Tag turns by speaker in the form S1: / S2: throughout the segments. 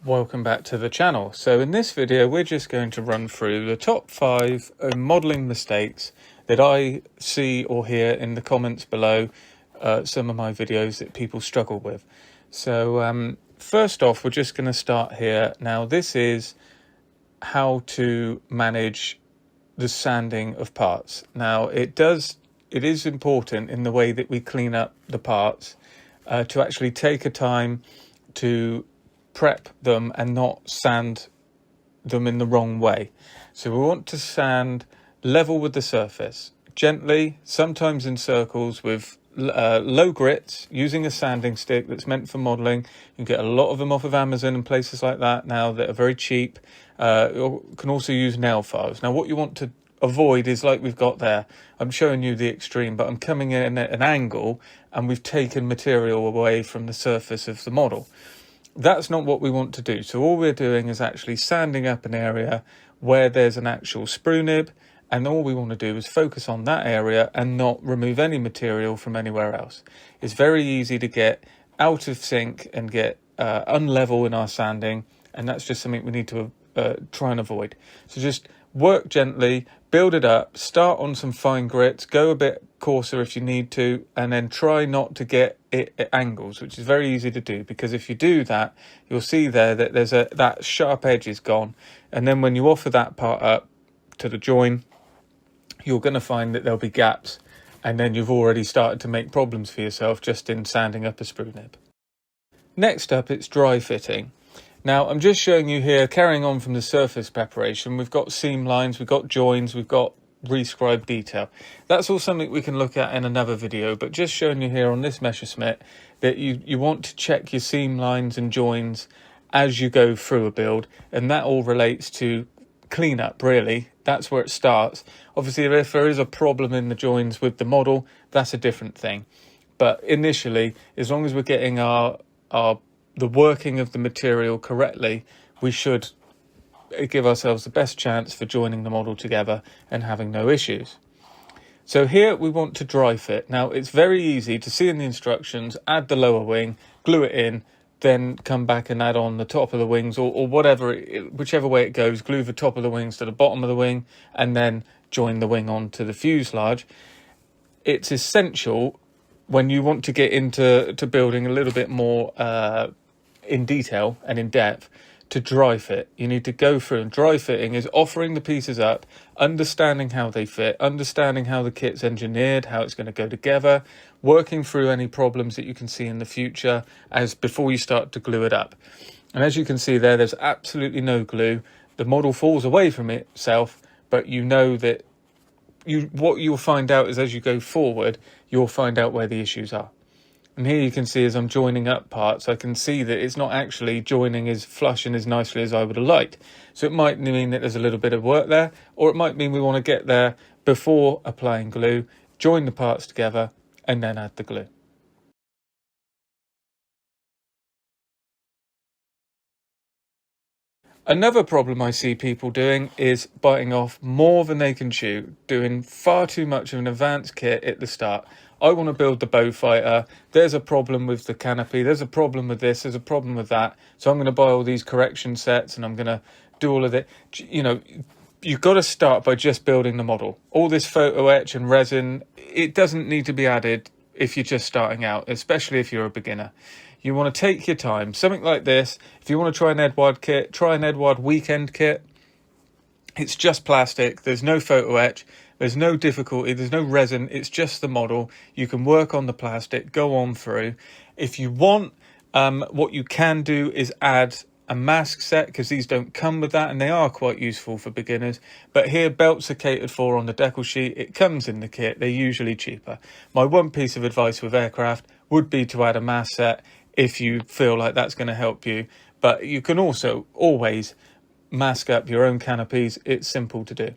S1: Welcome back to the channel. So in this video we're just going to run through the top 5 modelling mistakes that I see or hear in the comments below some of my videos that people struggle with. So first off, we're just going to start here. Now this is how to manage the sanding of parts. Now it is important in the way that we clean up the parts to actually take a time to prep them and not sand them in the wrong way. So we want to sand level with the surface, gently, sometimes in circles with low grits, using a sanding stick that's meant for modelling. You can get a lot of them off of Amazon and places like that now that are very cheap. You can also use nail files. Now what you want to avoid is like we've got there. I'm showing you the extreme, but I'm coming in at an angle and we've taken material away from the surface of the model. That's not what we want to do. So all we're doing is actually sanding up an area where there's an actual sprue nib, and all we want to do is focus on that area and not remove any material from anywhere else. It's very easy to get out of sync and get unlevel in our sanding, and that's just something we need to try and avoid. So just work gently, build it up, start on some fine grits, go a bit coarser if you need to, and then try not to get it at angles, which is very easy to do, because if you do that, you'll see there that there's that sharp edge is gone, and then when you offer that part up to the join, you're going to find that there'll be gaps, and then you've already started to make problems for yourself just in sanding up a sprue nib. Next up, it's dry fitting. Now, I'm just showing you here, carrying on from the surface preparation, we've got seam lines, we've got joins, we've got rescribed detail. That's all something we can look at in another video, but just showing you here on this Messerschmitt that you want to check your seam lines and joins as you go through a build, and that all relates to cleanup, really. That's where it starts. Obviously, if there is a problem in the joins with the model, that's a different thing. But initially, as long as we're getting the working of the material correctly, we should give ourselves the best chance for joining the model together and having no issues. So here we want to dry fit. Now it's very easy to see in the instructions, add the lower wing, glue it in, then come back and add on the top of the wings, or whatever, whichever way it goes, glue the top of the wings to the bottom of the wing and then join the wing onto the fuselage. It's essential when you want to get into building a little bit more in detail and in depth to dry fit. You need to go through, and dry fitting is offering the pieces up, understanding how they fit, understanding how the kit's engineered, how it's going to go together, working through any problems that you can see in the future as before you start to glue it up. And as you can see there's absolutely no glue. The model falls away from itself, but you know that what you'll find out is as you go forward, you'll find out where the issues are. And here you can see as I'm joining up parts, I can see that it's not actually joining as flush and as nicely as I would have liked. So it might mean that there's a little bit of work there, or it might mean we want to get there before applying glue, join the parts together, and then add the glue. Another problem I see people doing is biting off more than they can chew, doing far too much of an advanced kit at the start. I want to build the bow fighter, there's a problem with the canopy, there's a problem with this, there's a problem with that, so I'm going to buy all these correction sets and I'm going to do all of it. You know, you've got to start by just building the model. All this photo etch and resin, it doesn't need to be added if you're just starting out, especially if you're a beginner. You want to take your time. Something like this, if you want to try an Edward kit, try an Edward weekend kit. It's just plastic, there's no photo etch, there's no difficulty, there's no resin, it's just the model. You can work on the plastic, go on through. If you want, what you can do is add a mask set, because these don't come with that, and they are quite useful for beginners. But here, belts are catered for on the decal sheet. It comes in the kit, they're usually cheaper. My one piece of advice with aircraft would be to add a mask set if you feel like that's going to help you. But you can also always mask up your own canopies. It's simple to do.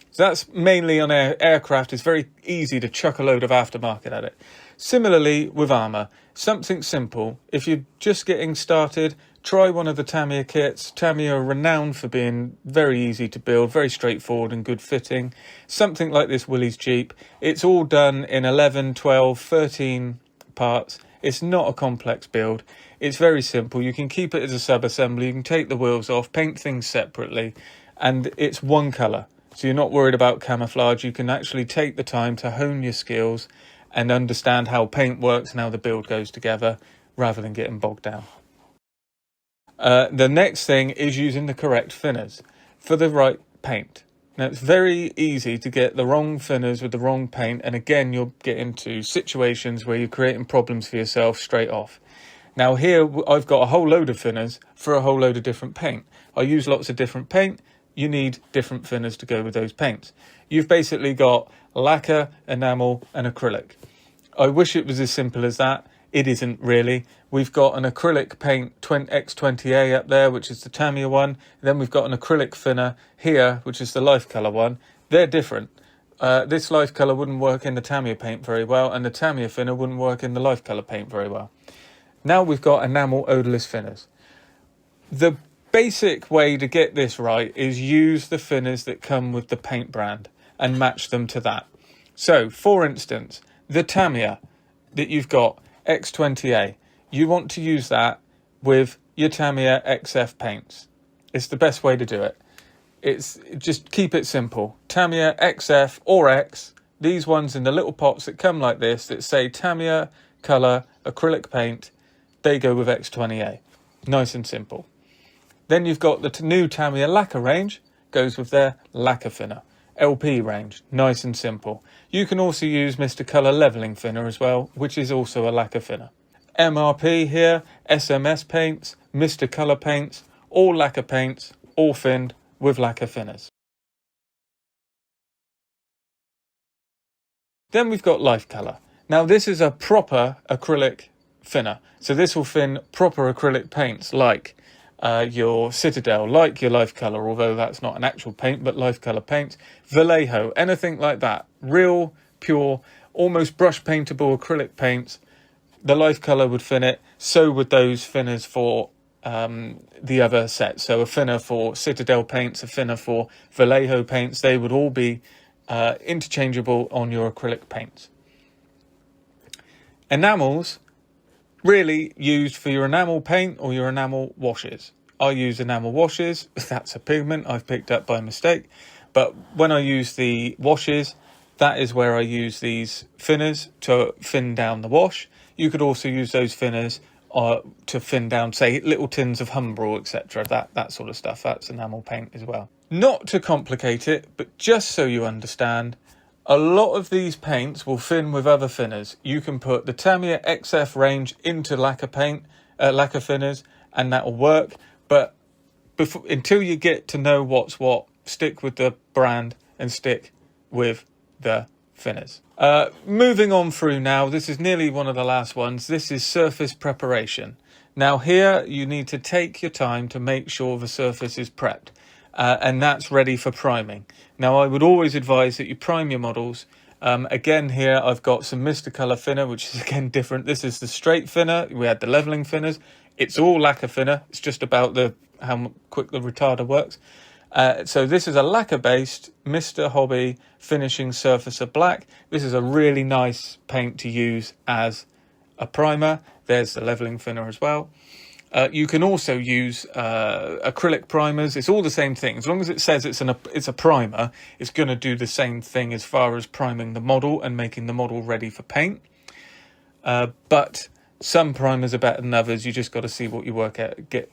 S1: So that's mainly on aircraft. It's very easy to chuck a load of aftermarket at it. Similarly with armour, something simple. If you're just getting started, try one of the Tamiya kits. Tamiya are renowned for being very easy to build, very straightforward and good fitting. Something like this Willys Jeep. It's all done in 11, 12, 13 parts. It's not a complex build. It's very simple. You can keep it as a sub-assembly. You can take the wheels off, paint things separately, and it's one colour. So you're not worried about camouflage. You can actually take the time to hone your skills and understand how paint works and how the build goes together, rather than getting bogged down. The next thing is using the correct thinners for the right paint. Now, it's very easy to get the wrong thinners with the wrong paint, and again, you'll get into situations where you're creating problems for yourself straight off. Now here, I've got a whole load of thinners for a whole load of different paint. I use lots of different paint. You need different thinners to go with those paints. You've basically got lacquer, enamel, and acrylic. I wish it was as simple as that. It isn't really. We've got an acrylic paint X20A up there, which is the Tamiya one. Then we've got an acrylic thinner here, which is the Life Colour one. They're different. This Life Colour wouldn't work in the Tamiya paint very well, and the Tamiya thinner wouldn't work in the Life Colour paint very well. Now we've got enamel odourless thinners. The basic way to get this right is use the thinners that come with the paint brand and match them to that. So, for instance, the Tamiya that you've got, X20A, you want to use that with your Tamiya XF paints. It's the best way to do it. It's just keep it simple. Tamiya XF or X, these ones in the little pots that come like this that say Tamiya colour acrylic paint, they go with X20A. Nice and simple. Then you've got the new Tamiya lacquer range, goes with their lacquer thinner. LP range, nice and simple. You can also use Mr. Colour levelling thinner as well, which is also a lacquer thinner. MRP here, SMS paints, Mr. Colour paints, all lacquer paints, all thinned with lacquer thinners. Then we've got Life Colour. Now this is a proper acrylic thinner. So this will thin proper acrylic paints like your Citadel, like your Life Colour, although that's not an actual paint, but Life Colour paints, Vallejo, anything like that. Real, pure, almost brush paintable acrylic paints. The Life Colour would thin it, so would those thinners for the other sets. So a thinner for Citadel paints, a thinner for Vallejo paints, they would all be interchangeable on your acrylic paints. Enamels, really used for your enamel paint or your enamel washes. I use enamel washes. That's a pigment I've picked up by mistake. But when I use the washes, that is where I use these thinners to thin down the wash. You could also use those thinners to thin down, say, little tins of Humbrol, etc. That sort of stuff. That's enamel paint as well. Not to complicate it, but just so you understand, a lot of these paints will thin with other thinners. You can put the Tamiya XF range into lacquer paint, lacquer thinners, and that will work. But until you get to know what's what, stick with the brand and stick with the thinners. Moving on through now, this is nearly one of the last ones. This is surface preparation. Now here you need to take your time to make sure the surface is prepped. And that's ready for priming. Now, I would always advise that you prime your models. Again, here I've got some Mr. Colour thinner, which is again different. This is the straight thinner. We had the levelling thinners. It's all lacquer thinner. It's just about how quick the retarder works. So this is a lacquer-based Mr. Hobby finishing surface of black. This is a really nice paint to use as a primer. There's the levelling thinner as well. You can also use acrylic primers. It's all the same thing. As long as it says it's a primer, it's going to do the same thing as far as priming the model and making the model ready for paint. But some primers are better than others. You just got to see what you get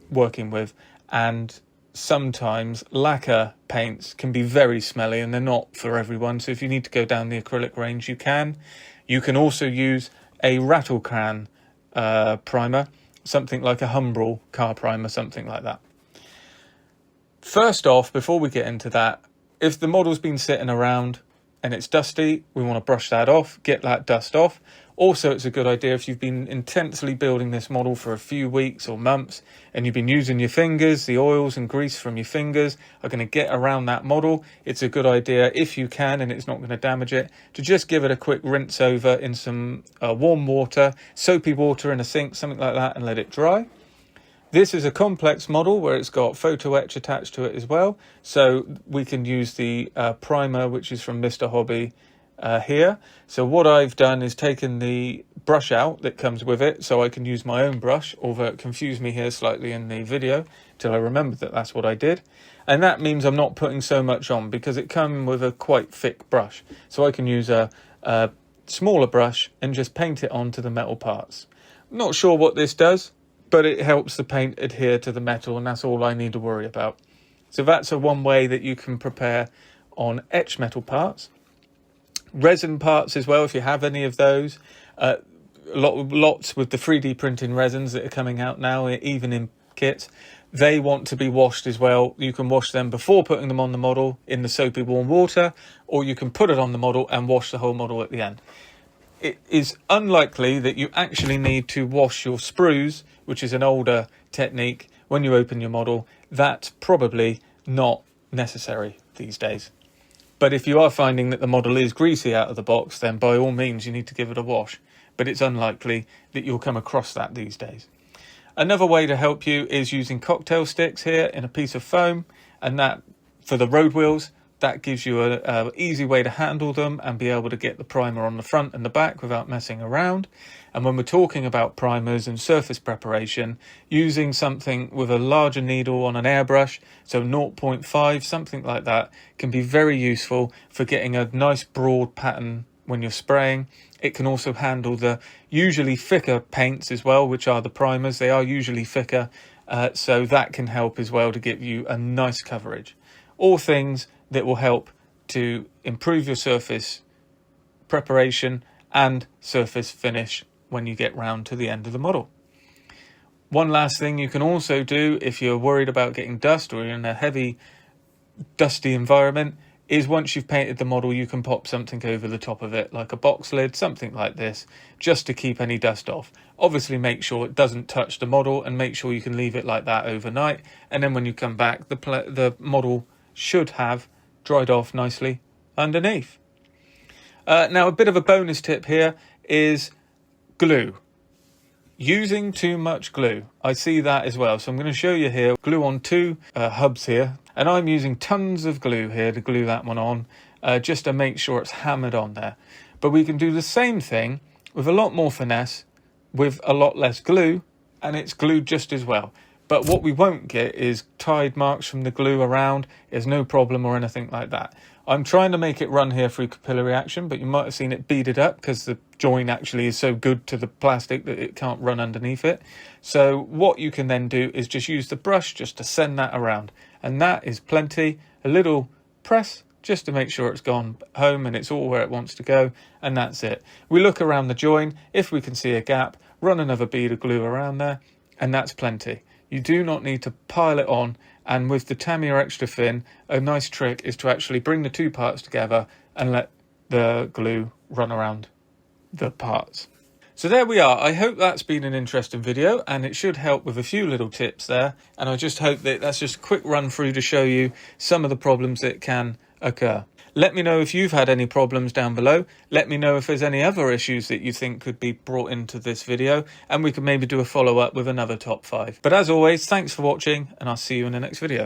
S1: working with. And sometimes lacquer paints can be very smelly and they're not for everyone. So if you need to go down the acrylic range, you can. You can also use a rattle can primer. Something like a Humbrol car primer, something like that. First off, before we get into that, if the model's been sitting around and it's dusty, we want to brush that off, get that dust off. Also, it's a good idea if you've been intensely building this model for a few weeks or months and you've been using your fingers, the oils and grease from your fingers are going to get around that model. It's a good idea, if you can and it's not going to damage it, to just give it a quick rinse over in some warm water, soapy water in a sink, something like that, and let it dry. This is a complex model where it's got photo etch attached to it as well. So we can use the primer, which is from Mr. Hobby, here. So what I've done is taken the brush out that comes with it so I can use my own brush, although it confused me here slightly in the video till I remembered that that's what I did. And that means I'm not putting so much on because it comes with a quite thick brush. So I can use a smaller brush and just paint it onto the metal parts. Not sure what this does, but it helps the paint adhere to the metal, and that's all I need to worry about. So that's one way that you can prepare on etched metal parts. Resin parts as well, if you have any of those. Lots with the 3D printing resins that are coming out now, even in kits. They want to be washed as well. You can wash them before putting them on the model in the soapy warm water, or you can put it on the model and wash the whole model at the end. It is unlikely that you actually need to wash your sprues, which is an older technique, when you open your model. That's probably not necessary these days. But if you are finding that the model is greasy out of the box, then by all means you need to give it a wash. But it's unlikely that you'll come across that these days. Another way to help you is using cocktail sticks here in a piece of foam, and that for the road wheels, that gives you an easy way to handle them and be able to get the primer on the front and the back without messing around. And when we're talking about primers and surface preparation, using something with a larger needle on an airbrush, so 0.5, something like that, can be very useful for getting a nice broad pattern when you're spraying. It can also handle the usually thicker paints as well, which are the primers. They are usually thicker, so that can help as well to give you a nice coverage. All things that will help to improve your surface preparation and surface finish when you get round to the end of the model. One last thing you can also do if you're worried about getting dust or you're in a heavy dusty environment is once you've painted the model, you can pop something over the top of it, like a box lid, something like this, just to keep any dust off. Obviously make sure it doesn't touch the model and make sure you can leave it like that overnight, and then when you come back the model should have dried off nicely underneath. Now a bit of a bonus tip here is glue. Using too much glue. I see that as well. So I'm going to show you here, glue on two hubs here. And I'm using tons of glue here to glue that one on, just to make sure it's hammered on there. But we can do the same thing with a lot more finesse, with a lot less glue, and it's glued just as well. But what we won't get is tide marks from the glue around. There's no problem or anything like that. I'm trying to make it run here through capillary action, but you might have seen it beaded up because the join actually is so good to the plastic that it can't run underneath it. So what you can then do is just use the brush just to send that around. And that is plenty. A little press just to make sure it's gone home and it's all where it wants to go. And that's it. We look around the join. If we can see a gap, run another bead of glue around there, and that's plenty. You do not need to pile it on, and with the Tamiya Extra Thin, a nice trick is to actually bring the two parts together and let the glue run around the parts. So there we are. I hope that's been an interesting video, and it should help with a few little tips there, and I just hope that that's just a quick run through to show you some of the problems that can occur. Let me know if you've had any problems down below. Let me know if there's any other issues that you think could be brought into this video, and we can maybe do a follow-up with another top 5. But as always, thanks for watching, and I'll see you in the next video.